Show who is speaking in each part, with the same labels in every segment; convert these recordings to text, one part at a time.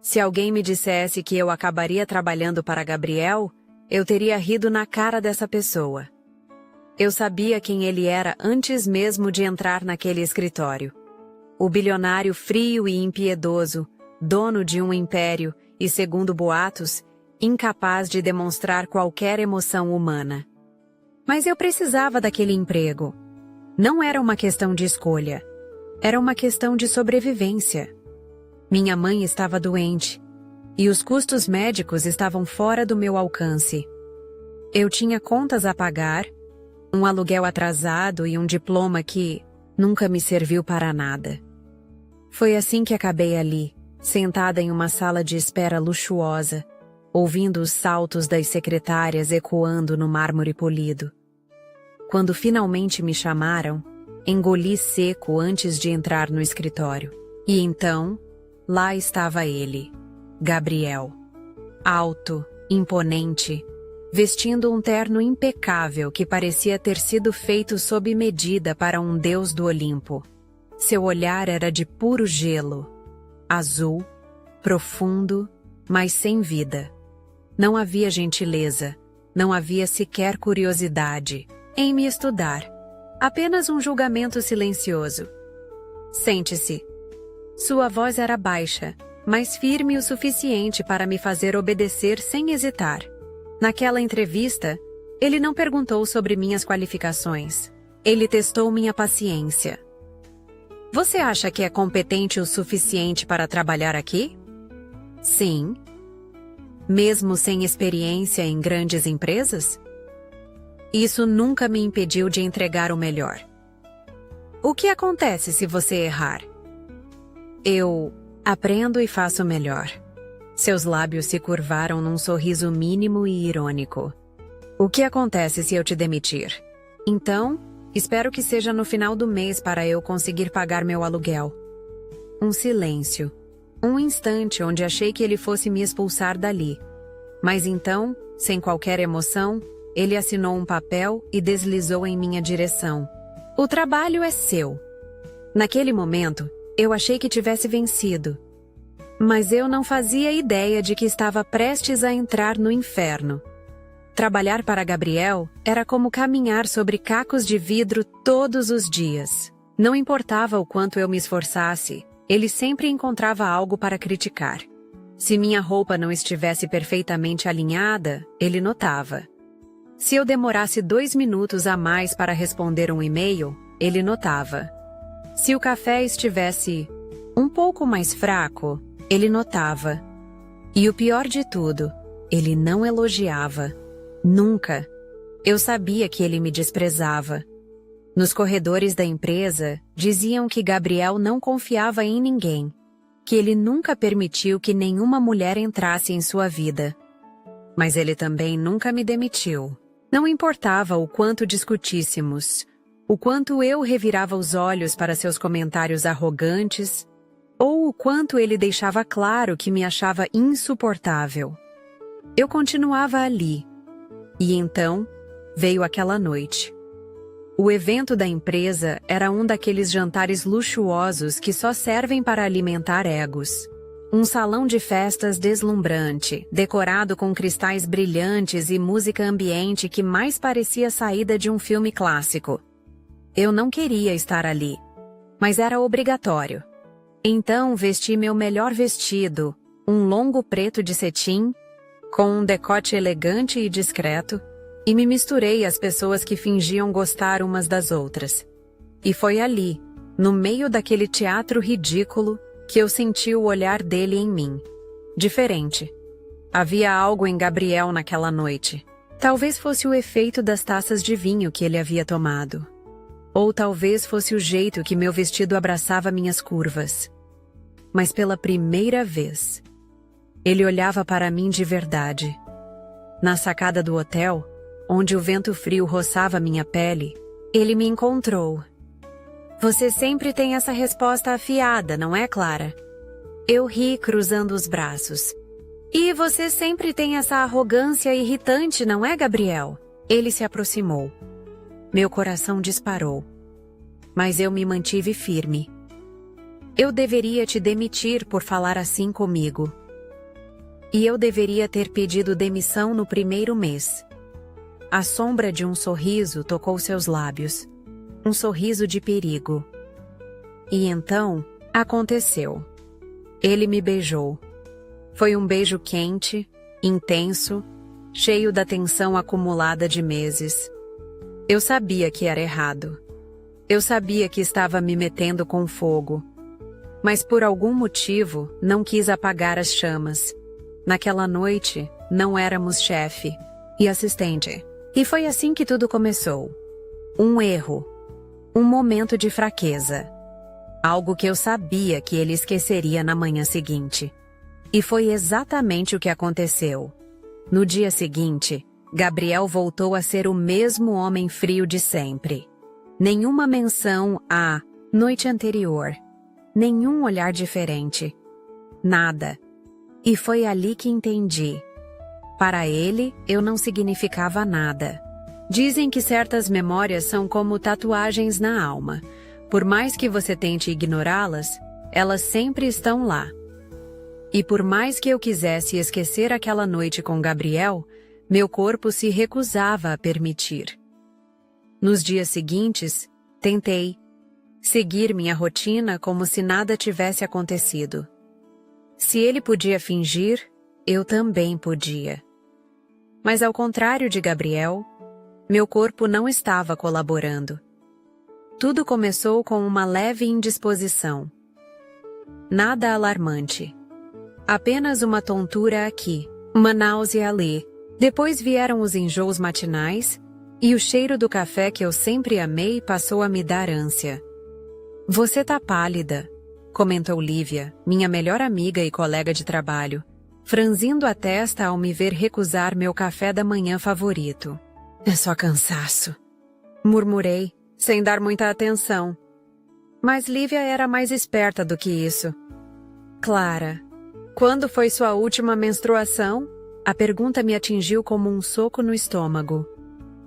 Speaker 1: Se alguém me dissesse que eu acabaria trabalhando para Gabriel, eu teria rido na cara dessa pessoa. Eu sabia quem ele era antes mesmo de entrar naquele escritório. O bilionário frio e impiedoso, dono de um império e, segundo boatos, incapaz de demonstrar qualquer emoção humana. Mas eu precisava daquele emprego. Não era uma questão de escolha. Era uma questão de sobrevivência. Minha mãe estava doente, e os custos médicos estavam fora do meu alcance. Eu tinha contas a pagar, um aluguel atrasado e um diploma que nunca me serviu para nada. Foi assim que acabei ali, sentada em uma sala de espera luxuosa, ouvindo os saltos das secretárias ecoando no mármore polido. Quando finalmente me chamaram, engoli seco antes de entrar no escritório. E então, lá estava ele, Gabriel. Alto, imponente, vestindo um terno impecável que parecia ter sido feito sob medida para um deus do Olimpo. Seu olhar era de puro gelo, azul, profundo, mas sem vida. Não havia gentileza, não havia sequer curiosidade em me estudar. Apenas um julgamento silencioso. Sente-se. Sua voz era baixa, mas firme o suficiente para me fazer obedecer sem hesitar. Naquela entrevista, ele não perguntou sobre minhas qualificações. Ele testou minha paciência. Você acha que é competente o suficiente para trabalhar aqui? Sim. Mesmo sem experiência em grandes empresas? Isso nunca me impediu de entregar o melhor. O que acontece se você errar? Eu aprendo e faço melhor. Seus lábios se curvaram num sorriso mínimo e irônico. O que acontece se eu te demitir? Então, espero que seja no final do mês para eu conseguir pagar meu aluguel. Um silêncio. Um instante onde achei que ele fosse me expulsar dali. Mas então, sem qualquer emoção, ele assinou um papel e deslizou em minha direção. O trabalho é seu. Naquele momento, eu achei que tivesse vencido. Mas eu não fazia ideia de que estava prestes a entrar no inferno. Trabalhar para Gabriel era como caminhar sobre cacos de vidro todos os dias. Não importava o quanto eu me esforçasse, ele sempre encontrava algo para criticar. Se minha roupa não estivesse perfeitamente alinhada, ele notava. Se eu demorasse 2 minutos a mais para responder um e-mail, ele notava. Se o café estivesse um pouco mais fraco, ele notava. E o pior de tudo, ele não elogiava. Nunca. Eu sabia que ele me desprezava. Nos corredores da empresa, diziam que Gabriel não confiava em ninguém, que ele nunca permitiu que nenhuma mulher entrasse em sua vida. Mas ele também nunca me demitiu. Não importava o quanto discutíssemos, o quanto eu revirava os olhos para seus comentários arrogantes, ou o quanto ele deixava claro que me achava insuportável. Eu continuava ali. E então, veio aquela noite. O evento da empresa era um daqueles jantares luxuosos que só servem para alimentar egos. Um salão de festas deslumbrante, decorado com cristais brilhantes e música ambiente que mais parecia saída de um filme clássico. Eu não queria estar ali, mas era obrigatório. Então vesti meu melhor vestido, um longo preto de cetim, com um decote elegante e discreto, e me misturei às pessoas que fingiam gostar umas das outras. E foi ali, no meio daquele teatro ridículo, que eu senti o olhar dele em mim. Diferente. Havia algo em Gabriel naquela noite. Talvez fosse o efeito das taças de vinho que ele havia tomado. Ou talvez fosse o jeito que meu vestido abraçava minhas curvas. Mas pela primeira vez, ele olhava para mim de verdade. Na sacada do hotel, onde o vento frio roçava minha pele, ele me encontrou. Você sempre tem essa resposta afiada, não é, Clara? Eu ri cruzando os braços. E você sempre tem essa arrogância irritante, não é, Gabriel? Ele se aproximou. Meu coração disparou. Mas eu me mantive firme. Eu deveria te demitir por falar assim comigo. e eu deveria ter pedido demissão no primeiro mês. A sombra de um sorriso tocou seus lábios. Um sorriso de perigo. E então, aconteceu. Ele me beijou. Foi um beijo quente, intenso, cheio da tensão acumulada de meses. Eu sabia que era errado. Eu sabia que estava me metendo com fogo. Mas por algum motivo, não quis apagar as chamas. Naquela noite, não éramos chefe e assistente. E foi assim que tudo começou. Um erro. Um momento de fraqueza. Algo que eu sabia que ele esqueceria na manhã seguinte. E foi exatamente o que aconteceu. No dia seguinte, Gabriel voltou a ser o mesmo homem frio de sempre. Nenhuma menção à noite anterior. Nenhum olhar diferente. Nada. E foi ali que entendi. Para ele, eu não significava nada. Dizem que certas memórias são como tatuagens na alma. Por mais que você tente ignorá-las, elas sempre estão lá. E por mais que eu quisesse esquecer aquela noite com Gabriel, meu corpo se recusava a permitir. Nos dias seguintes, tentei seguir minha rotina como se nada tivesse acontecido. Se ele podia fingir, eu também podia. Mas ao contrário de Gabriel, meu corpo não estava colaborando. Tudo começou com uma leve indisposição. Nada alarmante. Apenas uma tontura aqui, uma náusea ali. Depois vieram os enjoos matinais, e o cheiro do café que eu sempre amei passou a me dar ânsia. "Você tá pálida", comentou Lívia, minha melhor amiga e colega de trabalho, franzindo a testa ao me ver recusar meu café da manhã favorito. "É só cansaço", murmurei, sem dar muita atenção. Mas Lívia era mais esperta do que isso. "Clara, quando foi sua última menstruação?" A pergunta me atingiu como um soco no estômago.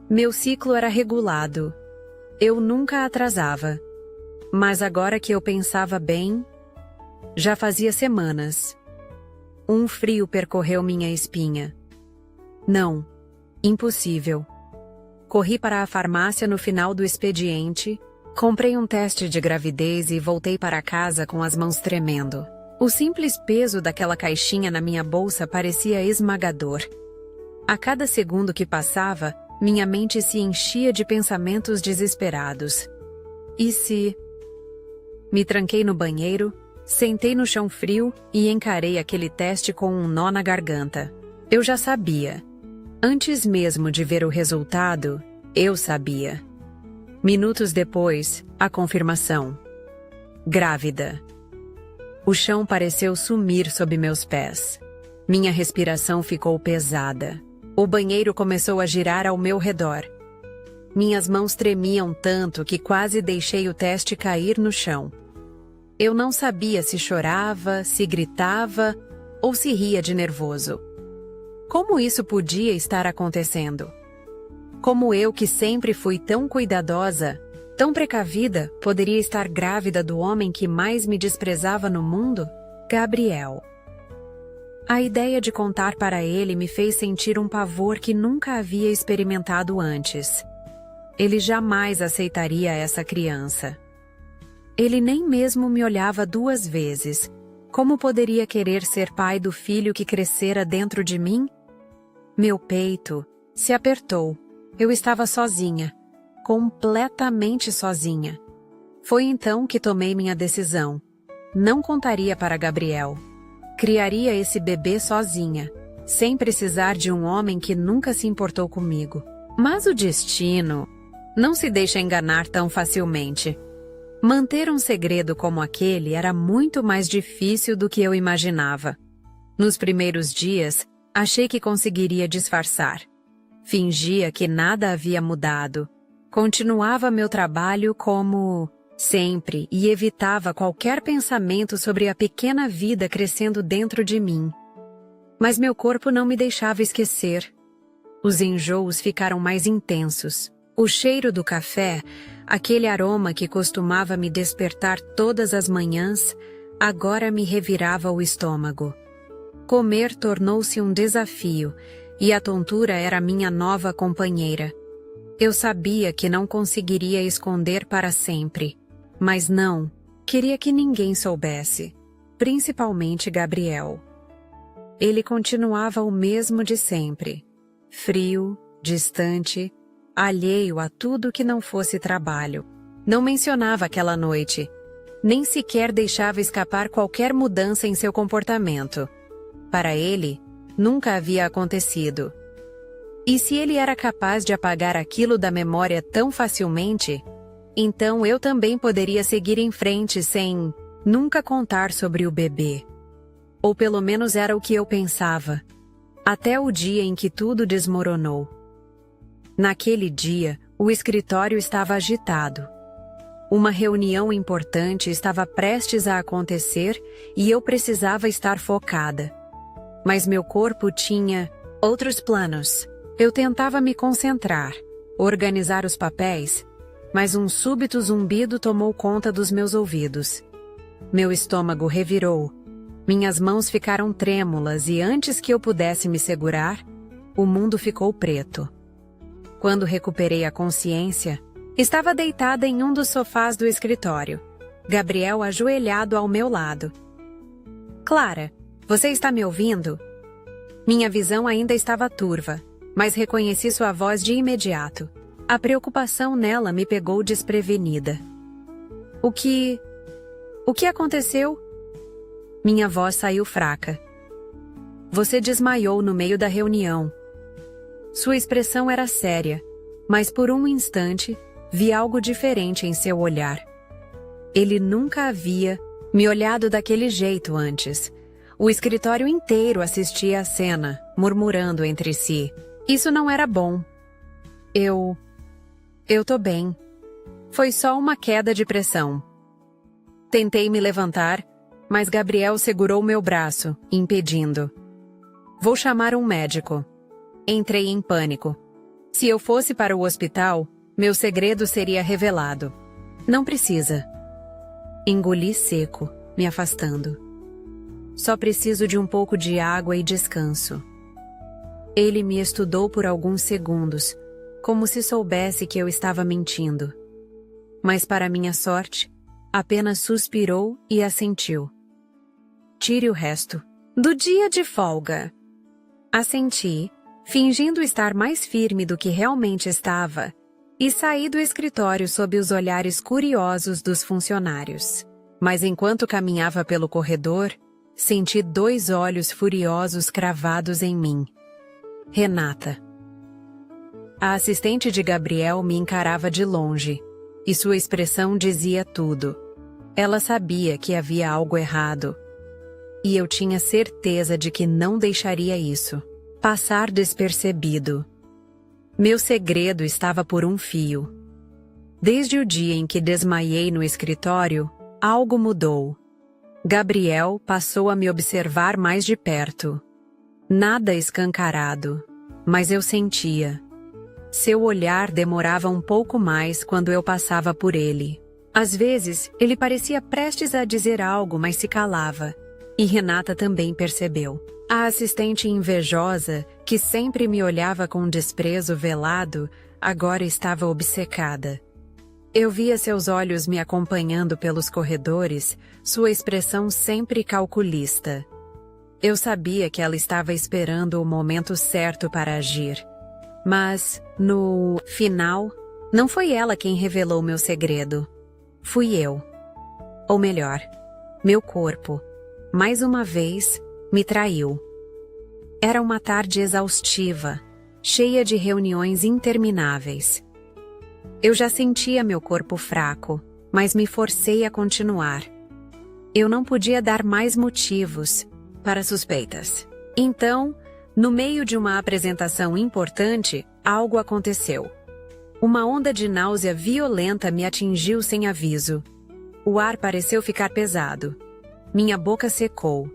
Speaker 1: Meu ciclo era regulado. Eu nunca atrasava. Mas agora que eu pensava bem, já fazia semanas. Um frio percorreu minha espinha. Não, impossível. Corri para a farmácia no final do expediente, comprei um teste de gravidez e voltei para casa com as mãos tremendo. O simples peso daquela caixinha na minha bolsa parecia esmagador. A cada segundo que passava, minha mente se enchia de pensamentos desesperados. E se... Me tranquei no banheiro, sentei no chão frio e encarei aquele teste com um nó na garganta. Eu já sabia. Antes mesmo de ver o resultado, eu sabia. Minutos depois, a confirmação. Grávida. O chão pareceu sumir sob meus pés. Minha respiração ficou pesada. O banheiro começou a girar ao meu redor. Minhas mãos tremiam tanto que quase deixei o teste cair no chão. Eu não sabia se chorava, se gritava ou se ria de nervoso. Como isso podia estar acontecendo? Como eu, que sempre fui tão cuidadosa, tão precavida, poderia estar grávida do homem que mais me desprezava no mundo? Gabriel. A ideia de contar para ele me fez sentir um pavor que nunca havia experimentado antes. Ele jamais aceitaria essa criança. Ele nem mesmo me olhava 2 vezes. Como poderia querer ser pai do filho que crescera dentro de mim? Meu peito se apertou. Eu estava sozinha, completamente sozinha. Foi então que tomei minha decisão. Não contaria para Gabriel. Criaria esse bebê sozinha, sem precisar de um homem que nunca se importou comigo. Mas o destino não se deixa enganar tão facilmente. Manter um segredo como aquele era muito mais difícil do que eu imaginava. Nos primeiros dias, achei que conseguiria disfarçar. Fingia que nada havia mudado. Continuava meu trabalho como sempre e evitava qualquer pensamento sobre a pequena vida crescendo dentro de mim. Mas meu corpo não me deixava esquecer. Os enjoos ficaram mais intensos. O cheiro do café, aquele aroma que costumava me despertar todas as manhãs, agora me revirava o estômago. Comer tornou-se um desafio, e a tontura era minha nova companheira. Eu sabia que não conseguiria esconder para sempre, mas não, queria que ninguém soubesse, principalmente Gabriel. Ele continuava o mesmo de sempre, frio, distante, alheio a tudo que não fosse trabalho. Não mencionava aquela noite, nem sequer deixava escapar qualquer mudança em seu comportamento. Para ele, nunca havia acontecido. E se ele era capaz de apagar aquilo da memória tão facilmente, então eu também poderia seguir em frente sem nunca contar sobre o bebê. Ou pelo menos era o que eu pensava, até o dia em que tudo desmoronou. Naquele dia, o escritório estava agitado. Uma reunião importante estava prestes a acontecer e eu precisava estar focada. Mas meu corpo tinha outros planos. Eu tentava me concentrar, organizar os papéis, mas um súbito zumbido tomou conta dos meus ouvidos. Meu estômago revirou, minhas mãos ficaram trêmulas e antes que eu pudesse me segurar, o mundo ficou preto. Quando recuperei a consciência, estava deitada em um dos sofás do escritório, Gabriel ajoelhado ao meu lado. Clara, você está me ouvindo? Minha visão ainda estava turva, mas reconheci sua voz de imediato. A preocupação nela me pegou desprevenida. O que aconteceu? Minha voz saiu fraca. Você desmaiou no meio da reunião. Sua expressão era séria, mas por um instante vi algo diferente em seu olhar. Ele nunca havia me olhado daquele jeito antes. O escritório inteiro assistia à cena, murmurando entre si. Isso não era bom. Eu tô bem. Foi só uma queda de pressão. Tentei me levantar, mas Gabriel segurou meu braço, impedindo. Vou chamar um médico. Entrei em pânico. Se eu fosse para o hospital, meu segredo seria revelado. Não precisa. Engoli seco, me afastando. Só preciso de um pouco de água e descanso. Ele me estudou por alguns segundos, como se soubesse que eu estava mentindo. Mas para minha sorte, apenas suspirou e assentiu. Tire o resto. Do dia de folga. Assenti, fingindo estar mais firme do que realmente estava, e saí do escritório sob os olhares curiosos dos funcionários. Mas enquanto caminhava pelo corredor, senti 2 olhos furiosos cravados em mim. Renata. A assistente de Gabriel me encarava de longe, e sua expressão dizia tudo. Ela sabia que havia algo errado. E eu tinha certeza de que não deixaria isso passar despercebido. Meu segredo estava por um fio. Desde o dia em que desmaiei no escritório, algo mudou. Gabriel passou a me observar mais de perto. Nada escancarado, mas eu sentia. Seu olhar demorava um pouco mais quando eu passava por ele. Às vezes, ele parecia prestes a dizer algo, mas se calava. E Renata também percebeu. A assistente invejosa, que sempre me olhava com desprezo velado, agora estava obcecada. Eu via seus olhos me acompanhando pelos corredores, sua expressão sempre calculista. Eu sabia que ela estava esperando o momento certo para agir. Mas, no final, não foi ela quem revelou meu segredo. Fui eu. Ou melhor, meu corpo, mais uma vez, me traiu. Era uma tarde exaustiva, cheia de reuniões intermináveis. Eu já sentia meu corpo fraco, mas me forcei a continuar. Eu não podia dar mais motivos para suspeitas. Então, no meio de uma apresentação importante, algo aconteceu. Uma onda de náusea violenta me atingiu sem aviso. O ar pareceu ficar pesado. Minha boca secou.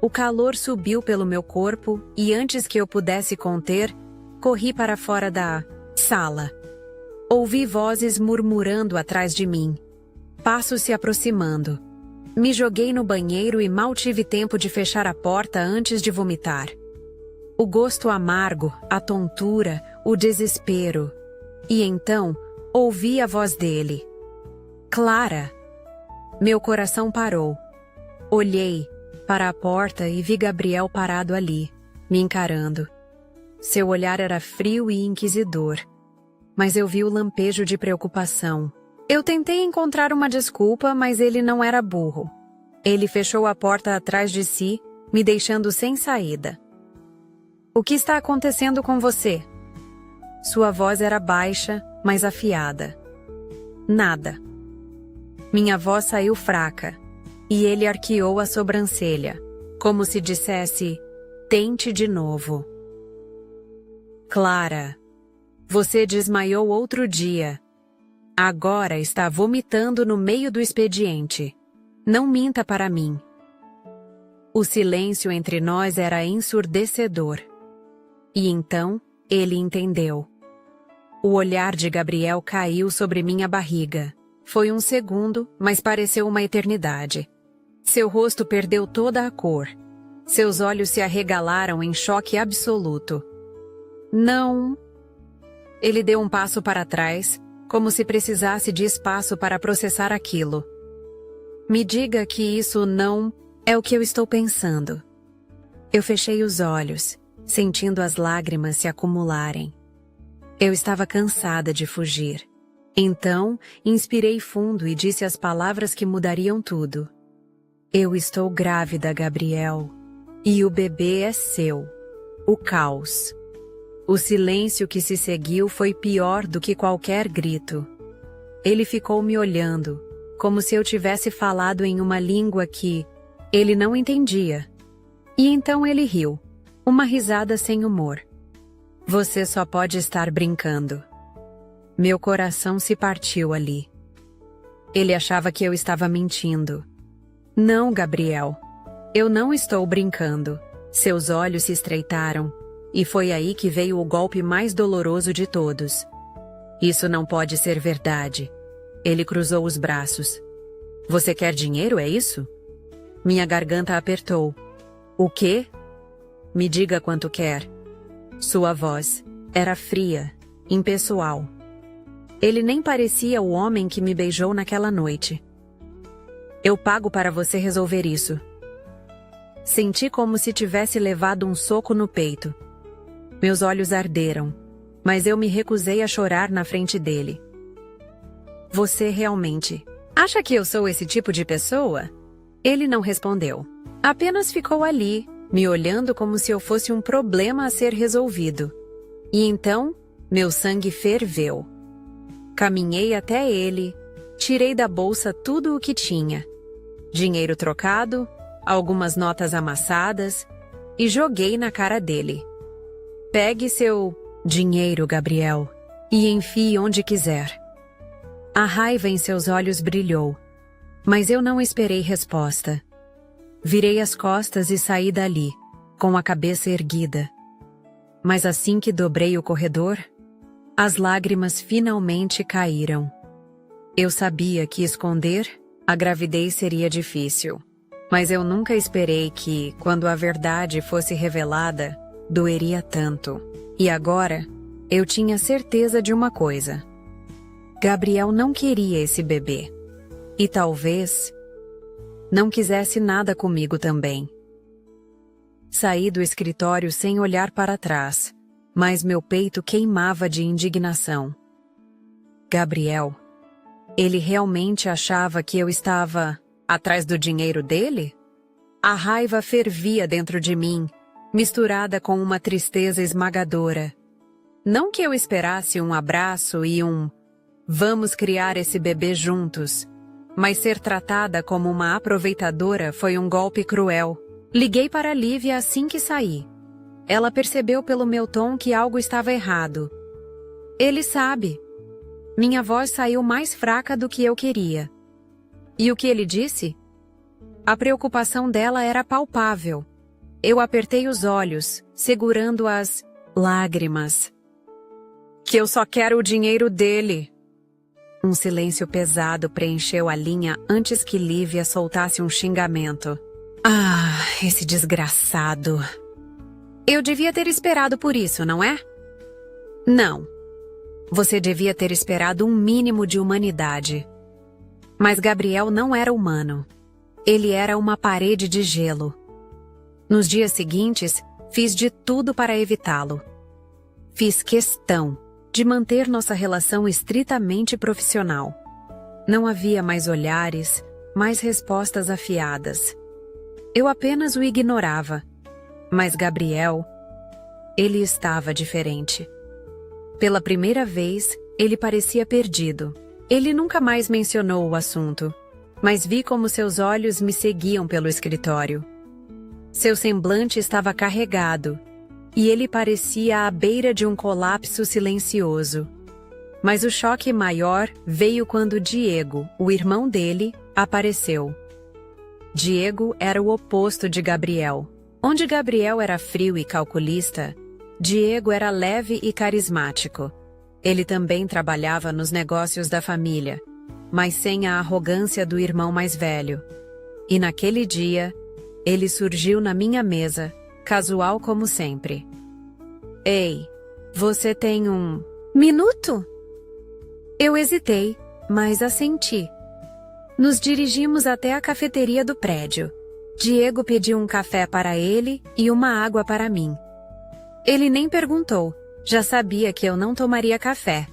Speaker 1: O calor subiu pelo meu corpo e antes que eu pudesse conter, corri para fora da sala. Ouvi vozes murmurando atrás de mim. Passos se aproximando. Me joguei no banheiro e mal tive tempo de fechar a porta antes de vomitar. O gosto amargo, a tontura, o desespero. E então, ouvi a voz dele. Clara! Meu coração parou. Olhei para a porta e vi Gabriel parado ali, me encarando. Seu olhar era frio e inquisidor, mas eu vi o lampejo de preocupação. Eu tentei encontrar uma desculpa, mas ele não era burro. Ele fechou a porta atrás de si, me deixando sem saída. O que está acontecendo com você? Sua voz era baixa, mas afiada. Nada. Minha voz saiu fraca, e ele arqueou a sobrancelha, como se dissesse, tente de novo. Clara, você desmaiou outro dia. Agora está vomitando no meio do expediente. Não minta para mim. O silêncio entre nós era ensurdecedor. E então, ele entendeu. O olhar de Gabriel caiu sobre minha barriga. Foi um segundo, mas pareceu uma eternidade. Seu rosto perdeu toda a cor. Seus olhos se arregalaram em choque absoluto. Não. Ele deu um passo para trás, como se precisasse de espaço para processar aquilo. Me diga que isso não é o que eu estou pensando. Eu fechei os olhos, sentindo as lágrimas se acumularem. Eu estava cansada de fugir. Então, inspirei fundo e disse as palavras que mudariam tudo. Eu estou grávida, Gabriel. E o bebê é seu. O caos. O silêncio que se seguiu foi pior do que qualquer grito. Ele ficou me olhando, como se eu tivesse falado em uma língua que ele não entendia. E então ele riu, uma risada sem humor. Você só pode estar brincando. Meu coração se partiu ali. Ele achava que eu estava mentindo. Não, Gabriel. Eu não estou brincando. Seus olhos se estreitaram, e foi aí que veio o golpe mais doloroso de todos. Isso não pode ser verdade. Ele cruzou os braços. Você quer dinheiro, é isso? Minha garganta apertou. O quê? Me diga quanto quer. Sua voz era fria, impessoal. Ele nem parecia o homem que me beijou naquela noite. Eu pago para você resolver isso. Senti como se tivesse levado um soco no peito. Meus olhos arderam, mas eu me recusei a chorar na frente dele. Você realmente acha que eu sou esse tipo de pessoa? Ele não respondeu. Apenas ficou ali, me olhando como se eu fosse um problema a ser resolvido. E então, meu sangue ferveu. Caminhei até ele, tirei da bolsa tudo o que tinha. Dinheiro trocado, algumas notas amassadas, e joguei na cara dele. Pegue seu dinheiro, Gabriel, e enfie onde quiser. A raiva em seus olhos brilhou, mas eu não esperei resposta. Virei as costas e saí dali, com a cabeça erguida. Mas assim que dobrei o corredor, as lágrimas finalmente caíram. Eu sabia que esconder a gravidez seria difícil, mas eu nunca esperei que, quando a verdade fosse revelada, doeria tanto. E agora, eu tinha certeza de uma coisa. Gabriel não queria esse bebê. E talvez não quisesse nada comigo também. Saí do escritório sem olhar para trás, mas meu peito queimava de indignação. Gabriel, ele realmente achava que eu estava atrás do dinheiro dele? A raiva fervia dentro de mim, misturada com uma tristeza esmagadora. Não que eu esperasse um abraço e um "vamos criar esse bebê juntos", mas ser tratada como uma aproveitadora foi um golpe cruel. Liguei para Lívia assim que saí. Ela percebeu pelo meu tom que algo estava errado. Ele sabe. Minha voz saiu mais fraca do que eu queria. E o que ele disse? A preocupação dela era palpável. Eu apertei os olhos, segurando as lágrimas. Que eu só quero o dinheiro dele. Um silêncio pesado preencheu a linha antes que Lívia soltasse um xingamento. Ah, esse desgraçado. Eu devia ter esperado por isso, não é? Não. Você devia ter esperado um mínimo de humanidade. Mas Gabriel não era humano. Ele era uma parede de gelo. Nos dias seguintes, fiz de tudo para evitá-lo. Fiz questão de manter nossa relação estritamente profissional. Não havia mais olhares, mais respostas afiadas. Eu apenas o ignorava. Mas Gabriel, ele estava diferente. Pela primeira vez, ele parecia perdido. Ele nunca mais mencionou o assunto, mas vi como seus olhos me seguiam pelo escritório. Seu semblante estava carregado, e ele parecia à beira de um colapso silencioso. Mas o choque maior veio quando Diego, o irmão dele, apareceu. Diego era o oposto de Gabriel. Onde Gabriel era frio e calculista, Diego era leve e carismático. Ele também trabalhava nos negócios da família, mas sem a arrogância do irmão mais velho. E naquele dia, ele surgiu na minha mesa, casual como sempre. Ei, você tem um minuto? Eu hesitei, mas assenti. Nos dirigimos até a cafeteria do prédio. Diego pediu um café para ele e uma água para mim. Ele nem perguntou, já sabia que eu não tomaria café.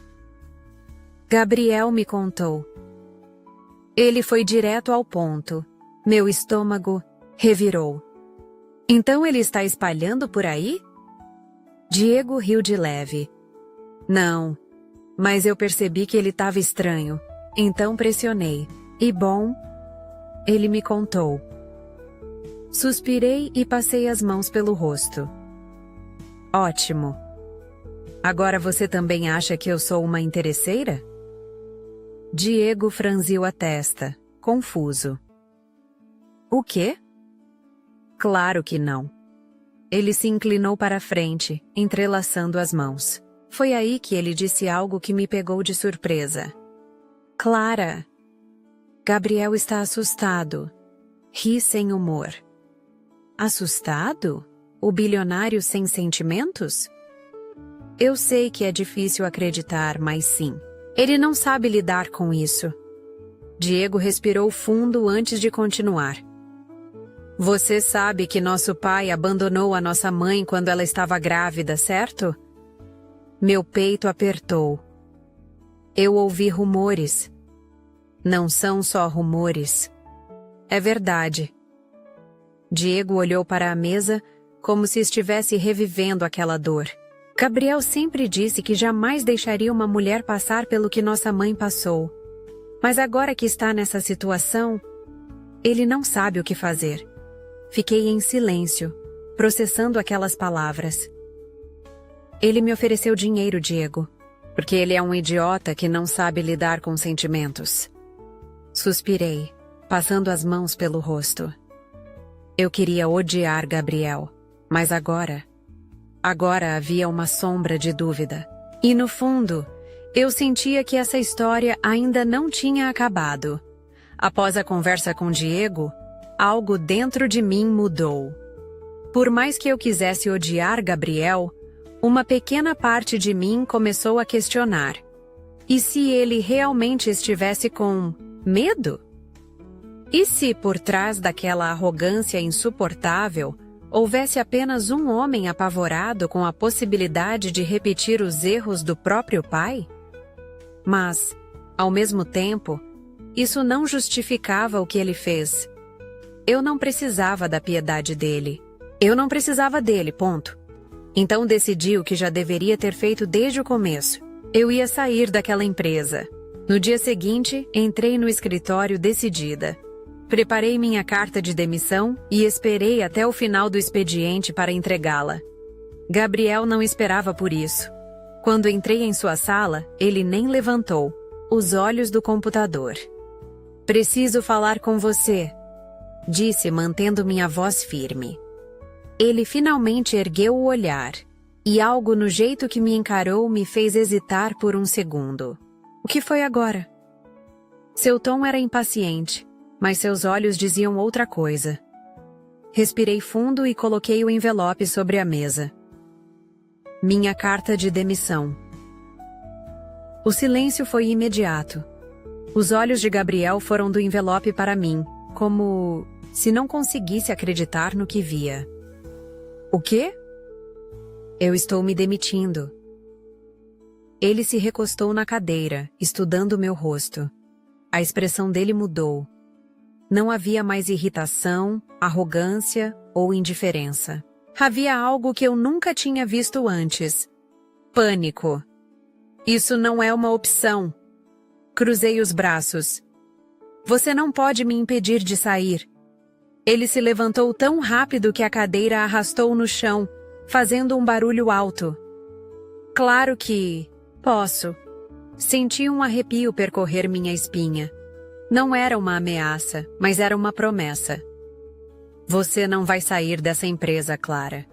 Speaker 1: Gabriel me contou. Ele foi direto ao ponto. Meu estômago revirou. Então ele está espalhando por aí? Diego riu de leve. Não, mas eu percebi que ele estava estranho, então pressionei. E bom, ele me contou. Suspirei e passei as mãos pelo rosto. Ótimo. Agora você também acha que eu sou uma interesseira? Diego franziu a testa, confuso. O quê? Claro que não. Ele se inclinou para a frente, entrelaçando as mãos. Foi aí que ele disse algo que me pegou de surpresa. Clara. Gabriel está assustado. Ri sem humor. Assustado? O bilionário sem sentimentos? Eu sei que é difícil acreditar, mas sim. Ele não sabe lidar com isso. Diego respirou fundo antes de continuar. Você sabe que nosso pai abandonou a nossa mãe quando ela estava grávida, certo? Meu peito apertou. Eu ouvi rumores. Não são só rumores. É verdade. Diego olhou para a mesa como se estivesse revivendo aquela dor. Gabriel sempre disse que jamais deixaria uma mulher passar pelo que nossa mãe passou. Mas agora que está nessa situação, ele não sabe o que fazer. Fiquei em silêncio, processando aquelas palavras. Ele me ofereceu dinheiro, Diego, porque ele é um idiota que não sabe lidar com sentimentos. Suspirei, passando as mãos pelo rosto. Eu queria odiar Gabriel, mas agora havia uma sombra de dúvida. E no fundo, eu sentia que essa história ainda não tinha acabado. Após a conversa com Diego, algo dentro de mim mudou. Por mais que eu quisesse odiar Gabriel, uma pequena parte de mim começou a questionar. E se ele realmente estivesse com medo? E se por trás daquela arrogância insuportável houvesse apenas um homem apavorado com a possibilidade de repetir os erros do próprio pai? Mas, ao mesmo tempo, isso não justificava o que ele fez. Eu não precisava da piedade dele. Eu não precisava dele, ponto. Então decidi o que já deveria ter feito desde o começo. Eu ia sair daquela empresa. No dia seguinte, entrei no escritório decidida. Preparei minha carta de demissão e esperei até o final do expediente para entregá-la. Gabriel não esperava por isso. Quando entrei em sua sala, ele nem levantou, os olhos do computador. Preciso falar com você, disse mantendo minha voz firme. Ele finalmente ergueu o olhar, e algo no jeito que me encarou me fez hesitar por um segundo. O que foi agora? Seu tom era impaciente, mas seus olhos diziam outra coisa. Respirei fundo e coloquei o envelope sobre a mesa. Minha carta de demissão. O silêncio foi imediato. Os olhos de Gabriel foram do envelope para mim, como se não conseguisse acreditar no que via. O quê? Eu estou me demitindo. Ele se recostou na cadeira, estudando meu rosto. A expressão dele mudou. Não havia mais irritação, arrogância ou indiferença. Havia algo que eu nunca tinha visto antes. Pânico. Isso não é uma opção. Cruzei os braços. Você não pode me impedir de sair. Ele se levantou tão rápido que a cadeira arrastou no chão, fazendo um barulho alto. Claro que posso. Senti um arrepio percorrer minha espinha. Não era uma ameaça, mas era uma promessa. Você não vai sair dessa empresa, Clara.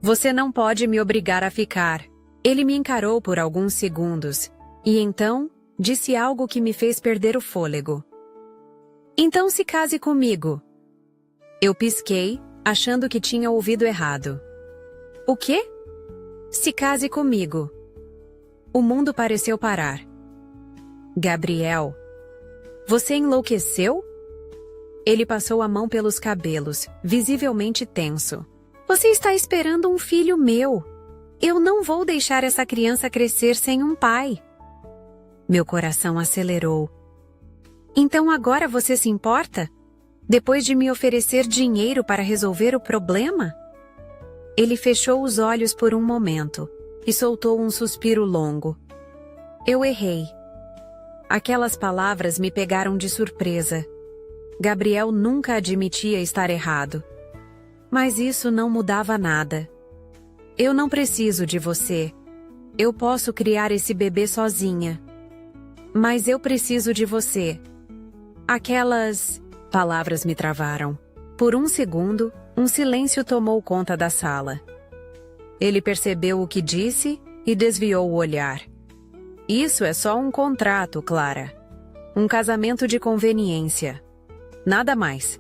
Speaker 1: Você não pode me obrigar a ficar. Ele me encarou por alguns segundos, e então disse algo que me fez perder o fôlego. Então se case comigo. Eu pisquei, achando que tinha ouvido errado. O quê? Se case comigo. O mundo pareceu parar. Gabriel. Você enlouqueceu? Ele passou a mão pelos cabelos, visivelmente tenso. Você está esperando um filho meu. Eu não vou deixar essa criança crescer sem um pai. Meu coração acelerou. Então agora você se importa? Depois de me oferecer dinheiro para resolver o problema? Ele fechou os olhos por um momento e soltou um suspiro longo. Eu errei. Aquelas palavras me pegaram de surpresa. Gabriel nunca admitia estar errado. Mas isso não mudava nada. Eu não preciso de você. Eu posso criar esse bebê sozinha. Mas eu preciso de você. Aquelas palavras me travaram. Por um segundo, um silêncio tomou conta da sala. Ele percebeu o que disse e desviou o olhar. Isso é só um contrato, Clara. Um casamento de conveniência. Nada mais.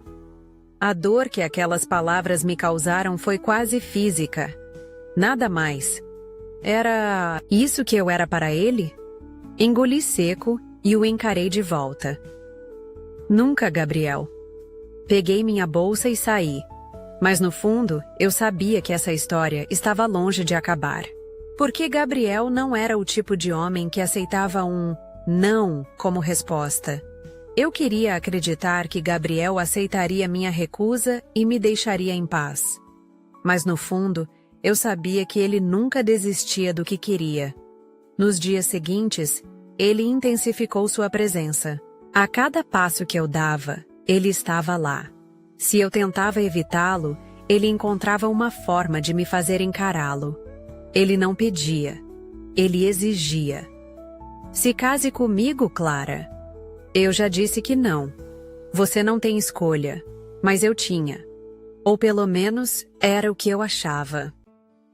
Speaker 1: A dor que aquelas palavras me causaram foi quase física. Nada mais. Era isso que eu era para ele? Engoli seco e o encarei de volta. Nunca, Gabriel. Peguei minha bolsa e saí. Mas no fundo, eu sabia que essa história estava longe de acabar. Porque Gabriel não era o tipo de homem que aceitava um não como resposta. Eu queria acreditar que Gabriel aceitaria minha recusa e me deixaria em paz. Mas no fundo, eu sabia que ele nunca desistia do que queria. Nos dias seguintes, ele intensificou sua presença. A cada passo que eu dava, ele estava lá. Se eu tentava evitá-lo, ele encontrava uma forma de me fazer encará-lo. Ele não pedia, ele exigia. Se case comigo, Clara. Eu já disse que não. Você não tem escolha, mas eu tinha. Ou pelo menos, era o que eu achava.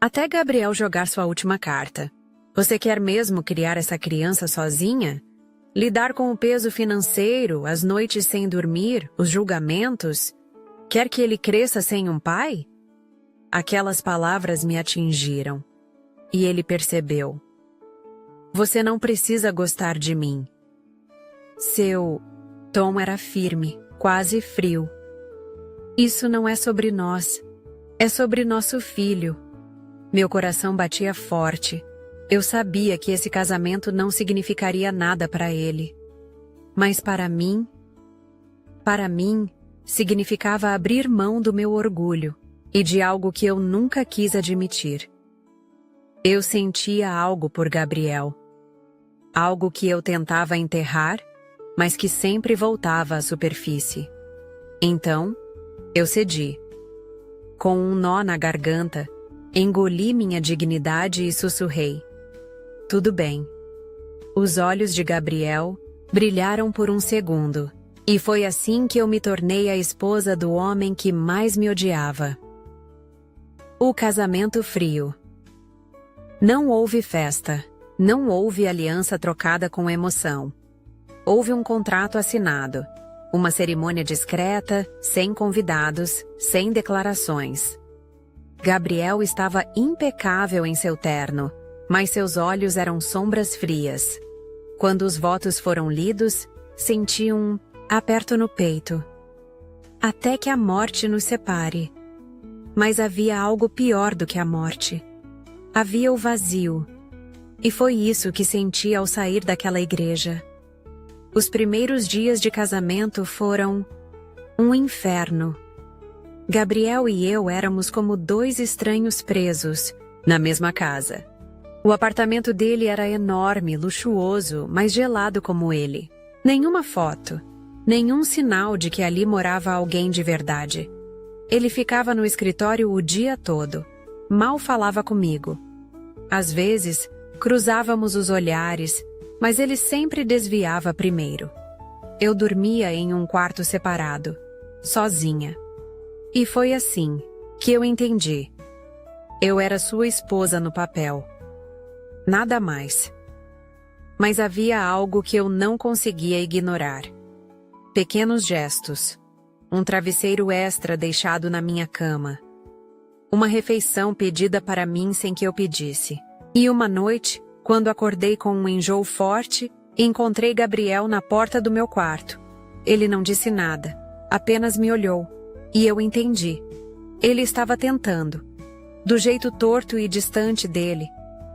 Speaker 1: Até Gabriel jogar sua última carta. Você quer mesmo criar essa criança sozinha? Lidar com o peso financeiro, as noites sem dormir, os julgamentos? Quer que ele cresça sem um pai? Aquelas palavras me atingiram. E ele percebeu. Você não precisa gostar de mim. Seu tom era firme, quase frio. Isso não é sobre nós. É sobre nosso filho. Meu coração batia forte. Eu sabia que esse casamento não significaria nada para ele. Mas para mim, significava abrir mão do meu orgulho e de algo que eu nunca quis admitir. Eu sentia algo por Gabriel. Algo que eu tentava enterrar, mas que sempre voltava à superfície. Então, eu cedi. Com um nó na garganta, engoli minha dignidade e sussurrei. Tudo bem. Os olhos de Gabriel brilharam por um segundo, e foi assim que eu me tornei a esposa do homem que mais me odiava. O casamento frio. Não houve festa, não houve aliança trocada com emoção. houve um contrato assinado. Uma cerimônia discreta, sem convidados, sem declarações. Gabriel estava impecável em seu terno, mas seus olhos eram sombras frias. Quando os votos foram lidos, senti um aperto no peito. Até que a morte nos separe. Mas havia algo pior do que a morte. Havia o vazio. E foi isso que senti ao sair daquela igreja. Os primeiros dias de casamento foram um inferno. Gabriel e eu éramos como dois estranhos presos, na mesma casa. O apartamento dele era enorme, luxuoso, mas gelado como ele. Nenhuma foto, nenhum sinal de que ali morava alguém de verdade. Ele ficava no escritório o dia todo. Mal falava comigo. Às vezes, cruzávamos os olhares, mas ele sempre desviava primeiro. Eu dormia em um quarto separado, sozinha. E foi assim que eu entendi. Eu era sua esposa no papel. Nada mais. Mas havia algo que eu não conseguia ignorar. Pequenos gestos. Um travesseiro extra deixado na minha cama. Uma refeição pedida para mim sem que eu pedisse. E uma noite, quando acordei com um enjoo forte, encontrei Gabriel na porta do meu quarto. Ele não disse nada, apenas me olhou. E eu entendi. Ele estava tentando. Do jeito torto e distante dele,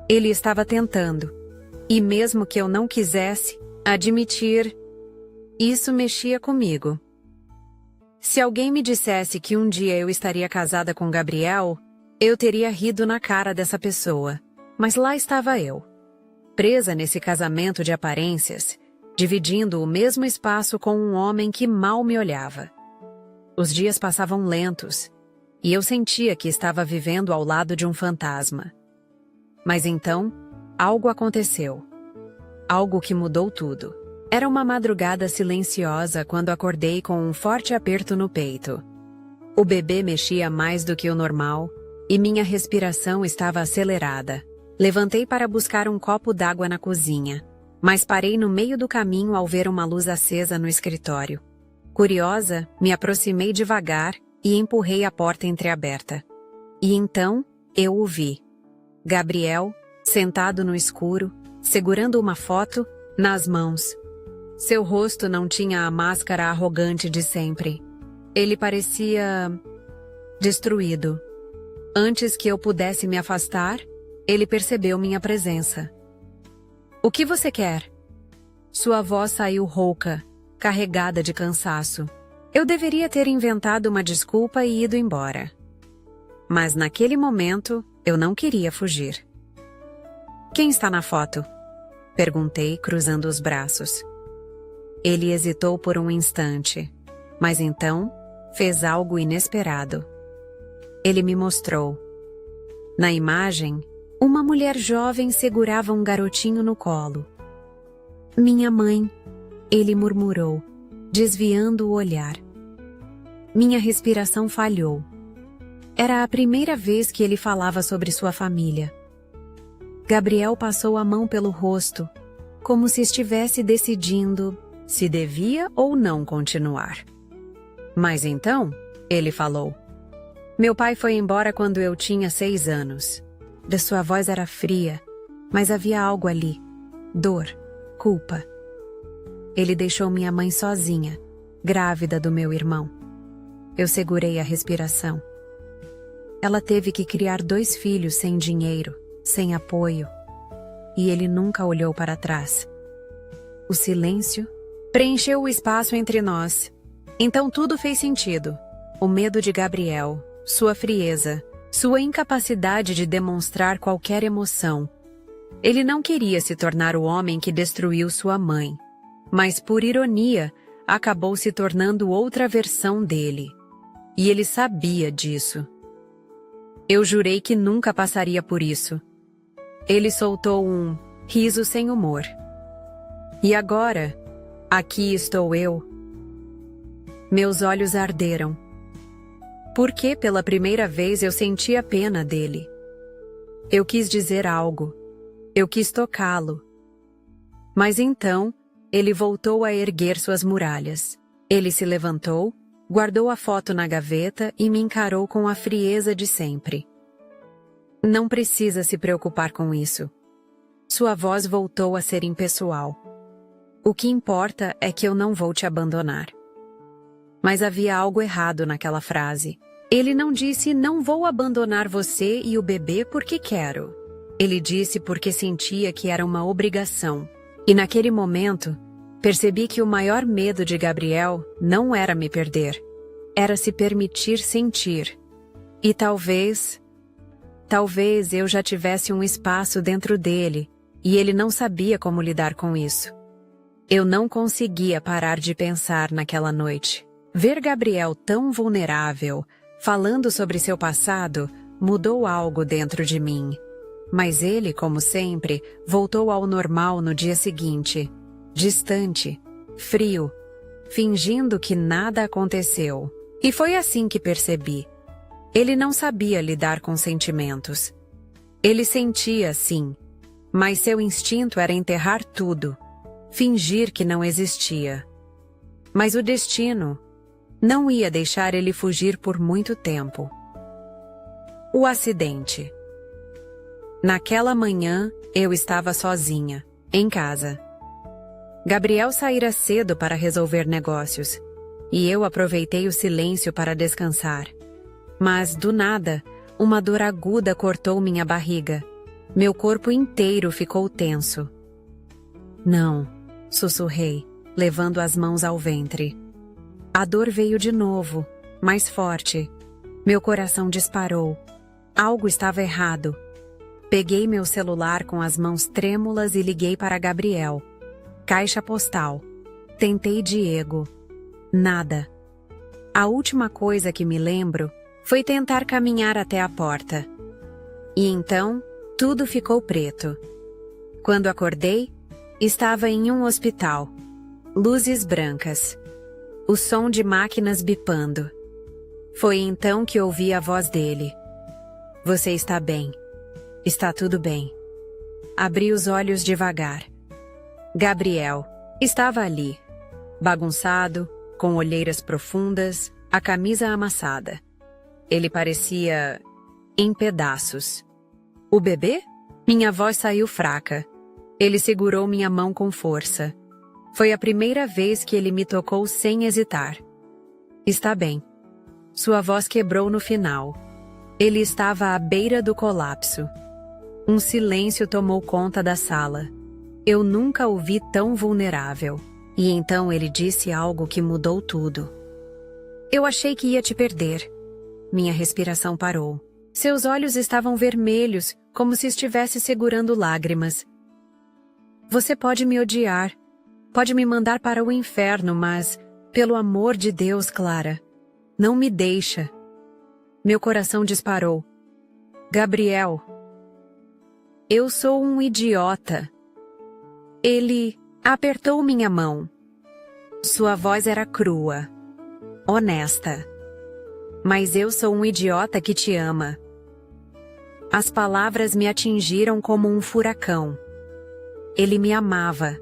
Speaker 1: ele estava tentando. E mesmo que eu não quisesse admitir, isso mexia comigo. Se alguém me dissesse que um dia eu estaria casada com Gabriel, eu teria rido na cara dessa pessoa. Mas lá estava eu, presa nesse casamento de aparências, dividindo o mesmo espaço com um homem que mal me olhava. Os dias passavam lentos, e eu sentia que estava vivendo ao lado de um fantasma. Mas então, algo aconteceu. Algo que mudou tudo. Era uma madrugada silenciosa quando acordei com um forte aperto no peito. O bebê mexia mais do que o normal, e minha respiração estava acelerada. Levantei para buscar um copo d'água na cozinha, mas parei no meio do caminho ao ver uma luz acesa no escritório. Curiosa, me aproximei devagar e empurrei a porta entreaberta. E então, eu o vi. Gabriel, sentado no escuro, segurando uma foto, nas mãos. Seu rosto não tinha a máscara arrogante de sempre. Ele parecia destruído. Antes que eu pudesse me afastar, ele percebeu minha presença. "O que você quer?" Sua voz saiu rouca, carregada de cansaço. Eu deveria ter inventado uma desculpa e ido embora. Mas naquele momento, eu não queria fugir. "Quem está na foto?" Perguntei, cruzando os braços. Ele hesitou por um instante, mas então fez algo inesperado. Ele me mostrou. Na imagem, uma mulher jovem segurava um garotinho no colo. "Minha mãe", ele murmurou, desviando o olhar. Minha respiração falhou. Era a primeira vez que ele falava sobre sua família. Gabriel passou a mão pelo rosto, como se estivesse decidindo se devia ou não continuar. "Mas então", ele falou, "meu pai foi embora quando eu tinha 6 anos. De sua voz era fria, mas havia algo ali. Dor, culpa. Ele deixou minha mãe sozinha, grávida do meu irmão. Eu segurei a respiração. Ela teve que criar 2 filhos sem dinheiro, sem apoio. E ele nunca olhou para trás. O silêncio preencheu o espaço entre nós. Então tudo fez sentido. O medo de Gabriel, sua frieza, sua incapacidade de demonstrar qualquer emoção. Ele não queria se tornar o homem que destruiu sua mãe, mas por ironia, acabou se tornando outra versão dele. E ele sabia disso. Eu jurei que nunca passaria por isso. Ele soltou um riso sem humor. E agora, aqui estou eu. Meus olhos arderam. Porque pela primeira vez eu senti a pena dele. Eu quis dizer algo. Eu quis tocá-lo. Mas então, ele voltou a erguer suas muralhas. Ele se levantou, guardou a foto na gaveta e me encarou com a frieza de sempre. Não precisa se preocupar com isso. Sua voz voltou a ser impessoal. O que importa é que eu não vou te abandonar. Mas havia algo errado naquela frase. Ele não disse não vou abandonar você e o bebê porque quero. Ele disse porque sentia que era uma obrigação. E naquele momento, percebi que o maior medo de Gabriel não era me perder. Era se permitir sentir. E talvez eu já tivesse um espaço dentro dele, e ele não sabia como lidar com isso. Eu não conseguia parar de pensar naquela noite. Ver Gabriel tão vulnerável, falando sobre seu passado, mudou algo dentro de mim. Mas ele, como sempre, voltou ao normal no dia seguinte, distante, frio, fingindo que nada aconteceu. E foi assim que percebi. Ele não sabia lidar com sentimentos. Ele sentia, sim, mas seu instinto era enterrar tudo, fingir que não existia. Mas o destino não ia deixar ele fugir por muito tempo. O acidente. Naquela manhã, eu estava sozinha, em casa. Gabriel saíra cedo para resolver negócios, e eu aproveitei o silêncio para descansar. Mas, do nada, uma dor aguda cortou minha barriga. Meu corpo inteiro ficou tenso. Não, sussurrei, levando as mãos ao ventre. A dor veio de novo, mais forte. Meu coração disparou. Algo estava errado. Peguei meu celular com as mãos trêmulas e liguei para Gabriel. Caixa postal. Tentei Diego. Nada. A última coisa que me lembro foi tentar caminhar até a porta. E então, tudo ficou preto. Quando acordei, estava em um hospital. Luzes brancas. O som de máquinas bipando. Foi então que ouvi a voz dele. Você está bem. Está tudo bem. Abri os olhos devagar. Gabriel estava ali, bagunçado, com olheiras profundas, a camisa amassada. Ele parecia em pedaços. O bebê? Minha voz saiu fraca. Ele segurou minha mão com força. Foi a primeira vez que ele me tocou sem hesitar. Está bem. Sua voz quebrou no final. Ele estava à beira do colapso. Um silêncio tomou conta da sala. Eu nunca o vi tão vulnerável. E então ele disse algo que mudou tudo. Eu achei que ia te perder. Minha respiração parou. Seus olhos estavam vermelhos, como se estivesse segurando lágrimas. Você pode me odiar. Pode me mandar para o inferno, mas, pelo amor de Deus, Clara, não me deixa. Meu coração disparou. Gabriel. Eu sou um idiota. Ele apertou minha mão. Sua voz era crua, honesta. Mas eu sou um idiota que te ama. As palavras me atingiram como um furacão. Ele me amava.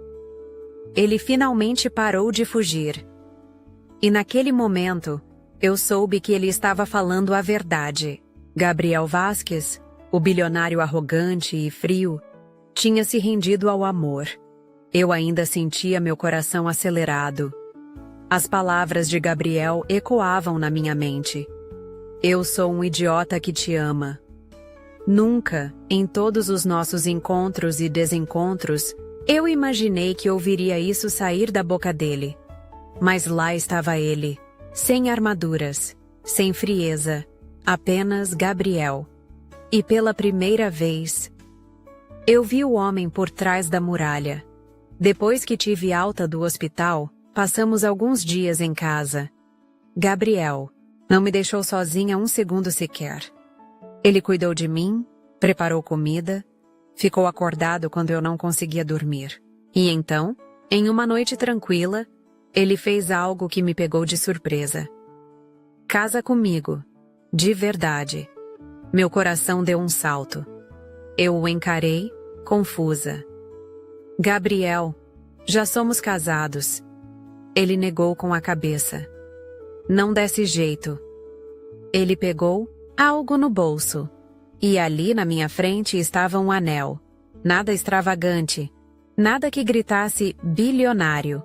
Speaker 1: Ele finalmente parou de fugir. E naquele momento, eu soube que ele estava falando a verdade. Gabriel Vasquez, o bilionário arrogante e frio, tinha se rendido ao amor. Eu ainda sentia meu coração acelerado. As palavras de Gabriel ecoavam na minha mente. Eu sou um idiota que te ama. Nunca, em todos os nossos encontros e desencontros, eu imaginei que ouviria isso sair da boca dele. Mas lá estava ele, sem armaduras, sem frieza, apenas Gabriel. E pela primeira vez, eu vi o homem por trás da muralha. Depois que tive alta do hospital, passamos alguns dias em casa. Gabriel não me deixou sozinha um segundo sequer. Ele cuidou de mim, preparou comida, ficou acordado quando eu não conseguia dormir. E então, em uma noite tranquila, ele fez algo que me pegou de surpresa. Casa comigo, de verdade. Meu coração deu um salto. Eu o encarei, confusa. Gabriel, Já somos casados. Ele negou com a cabeça. Não desse jeito. Ele pegou algo no bolso. E ali na minha frente estava um anel. Nada extravagante. Nada que gritasse bilionário.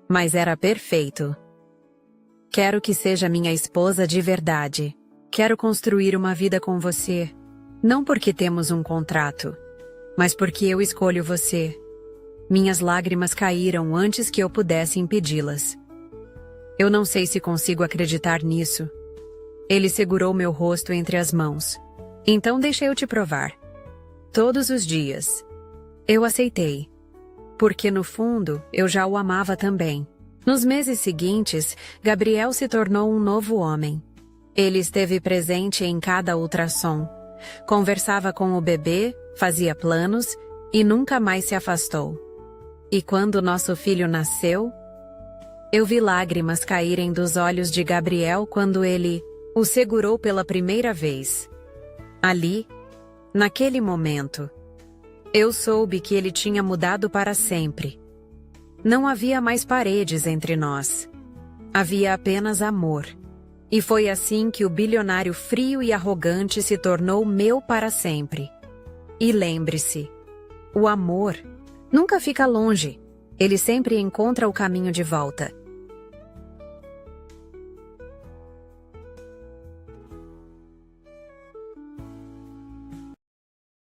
Speaker 1: Mas era perfeito. Quero que seja minha esposa de verdade. Quero construir uma vida com você. Não porque temos um contrato, mas porque eu escolho você. Minhas lágrimas caíram antes que eu pudesse impedi-las. Eu não sei se consigo acreditar nisso. Ele segurou meu rosto entre as mãos. Então deixa eu te provar. Todos os dias. Eu aceitei. Porque no fundo, eu já o amava também. Nos meses seguintes, Gabriel se tornou um novo homem. Ele esteve presente em cada ultrassom. Conversava com o bebê, fazia planos e nunca mais se afastou. E quando nosso filho nasceu, eu vi lágrimas caírem dos olhos de Gabriel quando ele o segurou pela primeira vez. Ali, naquele momento, eu soube que ele tinha mudado para sempre. Não havia mais paredes entre nós. Havia apenas amor. E foi assim que o bilionário frio e arrogante se tornou meu para sempre. E lembre-se, o amor nunca fica longe. Ele sempre encontra o caminho de volta.